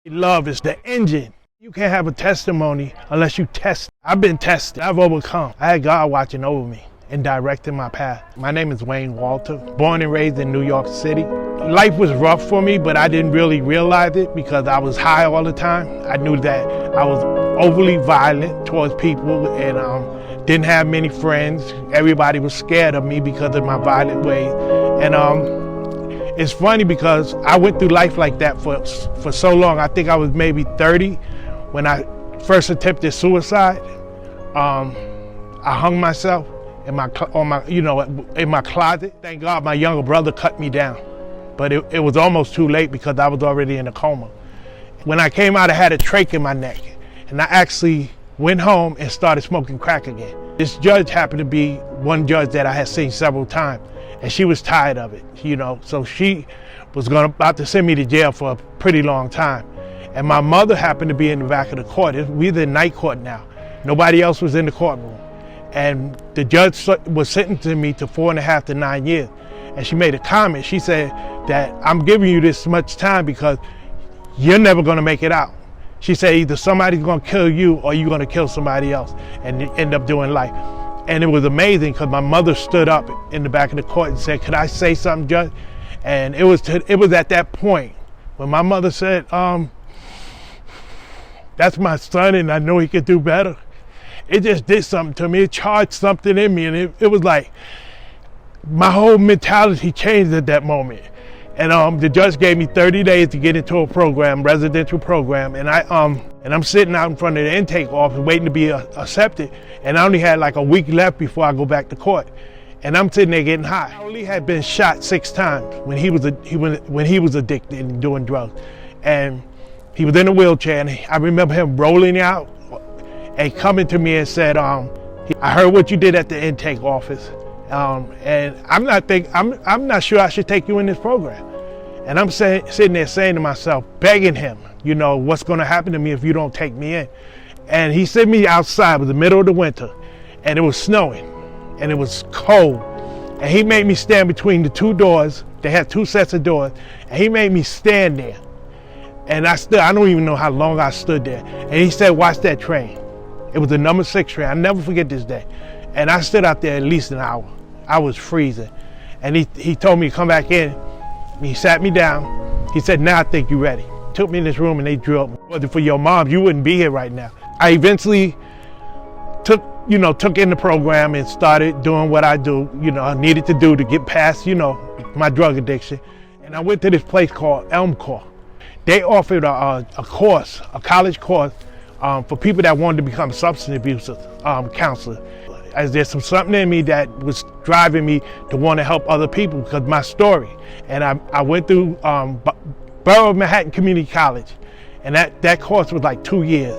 Love is the engine. You can't have a testimony unless you test. I've been tested. I've overcome. I had God watching over me and directing my path. My name is Wayne Walter, born and raised in New York City. Life was rough for me, but I didn't really realize it because I was high all the time. I knew that I was overly violent towards people and didn't have many friends. Everybody was scared of me because of my violent ways. And it's funny because I went through life like that for so long. I think I was maybe 30 when I first attempted suicide. I hung myself in my closet. Thank God my younger brother cut me down, but it was almost too late because I was already in a coma. When I came out, I had a trach in my neck, and I actually went home and started smoking crack again. This judge happened to be one judge that I had seen several times, and she was tired of it, so she was about to send me to jail for a pretty long time. And my mother happened to be in the back of the court. We're in night court now. Nobody else was in the courtroom. And the judge was sentencing me to 4.5 to 9 years. And she made a comment. She said that I'm giving you this much time because you're never gonna make it out. She said either somebody's gonna kill you or you're gonna kill somebody else and end up doing life. And it was amazing because my mother stood up in the back of the court and said, "Could I say something, Judge?" And it was at that point when my mother said, "That's my son and I know he could do better." It just did something to me. It charged something in me, and it was like my whole mentality changed at that moment. And the judge gave me 30 days to get into a program, residential program, and I'm sitting out in front of the intake office waiting to be accepted, and I only had like a week left before I go back to court. And I'm sitting there getting high. Oli had been shot 6 times when he was addicted and doing drugs, and he was in a wheelchair, and I remember him rolling out and coming to me and said, "I heard what you did at the intake office, and I'm not sure I should take you in this program." And I'm sitting there saying to myself, begging him, what's going to happen to me if you don't take me in? And he sent me outside. It was the middle of the winter, and it was snowing, and it was cold. And he made me stand between the 2 doors. They had 2 sets of doors, and he made me stand there. And I don't even know how long I stood there. And he said, "Watch that train." It was the number 6 train. I'll never forget this day. And I stood out there at least an hour. I was freezing. And he told me to come back in. He sat me down. He said, "Now I think you're ready." Took me in this room and they drilled me. If it for your mom, you wouldn't be here right now. I eventually took in the program and started doing what I do, I needed to do to get past, my drug addiction. And I went to this place called Elmcor. They offered a course, a college course, for people that wanted to become substance abuse counselors. As there's something in me that was driving me to want to help other people because my story. And I went through Borough of Manhattan Community College, and that course was like 2 years.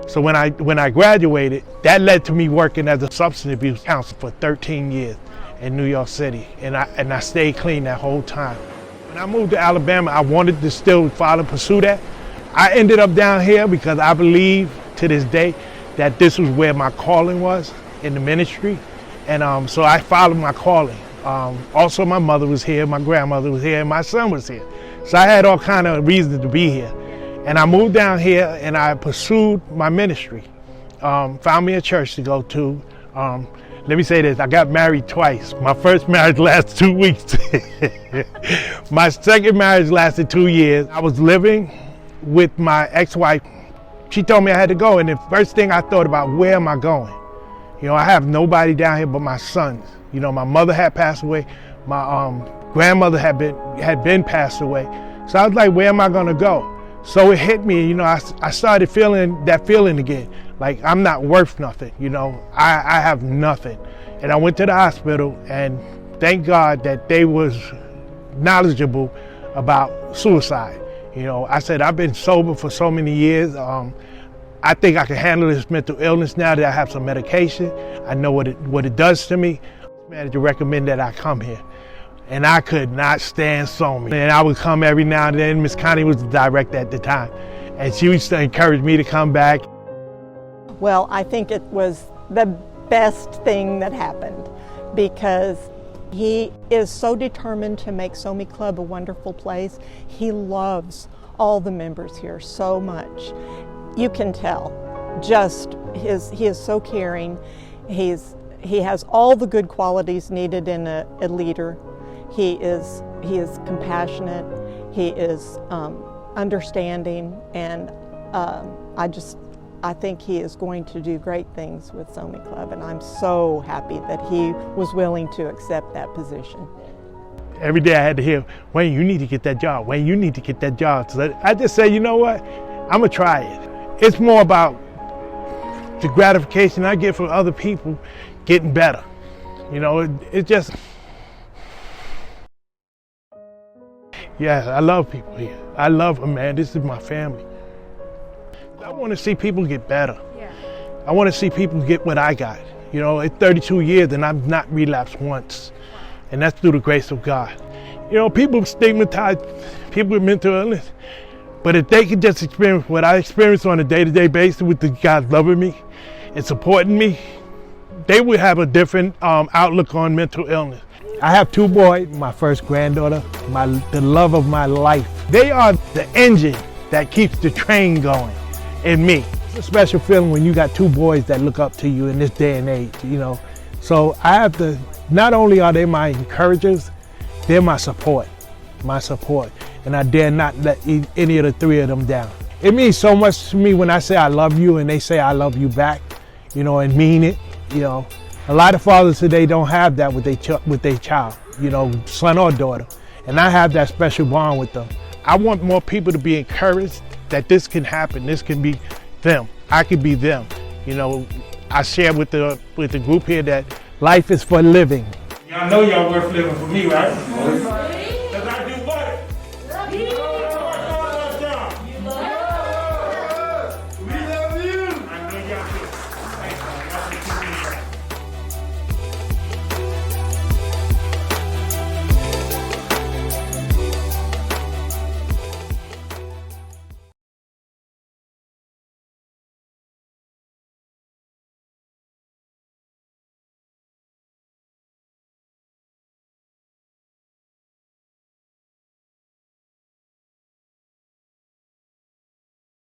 So when I graduated, that led to me working as a substance abuse counselor for 13 years in New York City, and I stayed clean that whole time. When I moved to Alabama, I wanted to still pursue that. I ended up down here because I believe to this day that this was where my calling was in the ministry. And so I followed my calling. Also, my mother was here, my grandmother was here, and my son was here. So I had all kind of reasons to be here. And I moved down here and I pursued my ministry. Found me a church to go to. Let me say this, I got married twice. My first marriage lasted 2 weeks. My second marriage lasted 2 years. I was living with my ex-wife. She told me I had to go, and the first thing I thought about, where am I going? I have nobody down here but my sons. My mother had passed away. My grandmother had been passed away. So I was like, where am I gonna go? So it hit me, I started feeling that feeling again. Like I'm not worth nothing, I have nothing. And I went to the hospital, and thank God that they was knowledgeable about suicide. I said, I've been sober for so many years. I think I can handle this mental illness now that I have some medication. I know what it does to me. The manager recommended that I come here, and I could not stand Somi. And I would come every now and then. Miss Connie was the director at the time, and she used to encourage me to come back. Well, I think it was the best thing that happened because he is so determined to make Somi Club a wonderful place. He loves all the members here so much. You can tell, just he is so caring. He has all the good qualities needed in a leader. He is compassionate. He is understanding, and I think he is going to do great things with Somi Club, and I'm so happy that he was willing to accept that position. Every day I had to hear, Wayne, you need to get that job. Wayne, you need to get that job. So I just said, you know what? I'm gonna try it. It's more about the gratification I get from other people getting better. You know, it just, yeah, I love people here. I love them, man. This is my family. I want to see people get better. Yeah. I want to see people get what I got. You know, it's 32 years and I've not relapsed once. And that's through the grace of God. You know, people stigmatize people with mental illness, but if they could just experience what I experience on a day-to-day basis with the God loving me and supporting me, they would have a different outlook on mental illness. I have 2 boys, my first granddaughter, the love of my life. They are the engine that keeps the train going in me. It's a special feeling when you got 2 boys that look up to you in this day and age, you know. So I have to, not only are they my encouragers, they're my support. And I dare not let any of the 3 of them down. It means so much to me when I say I love you and they say I love you back, you know, and mean it, you know. A lot of fathers today don't have that with their child, you know, son or daughter. And I have that special bond with them. I want more people to be encouraged that this can happen. This can be them. I could be them. You know, I share with the group here that life is for living. Y'all know y'all worth living for me, right?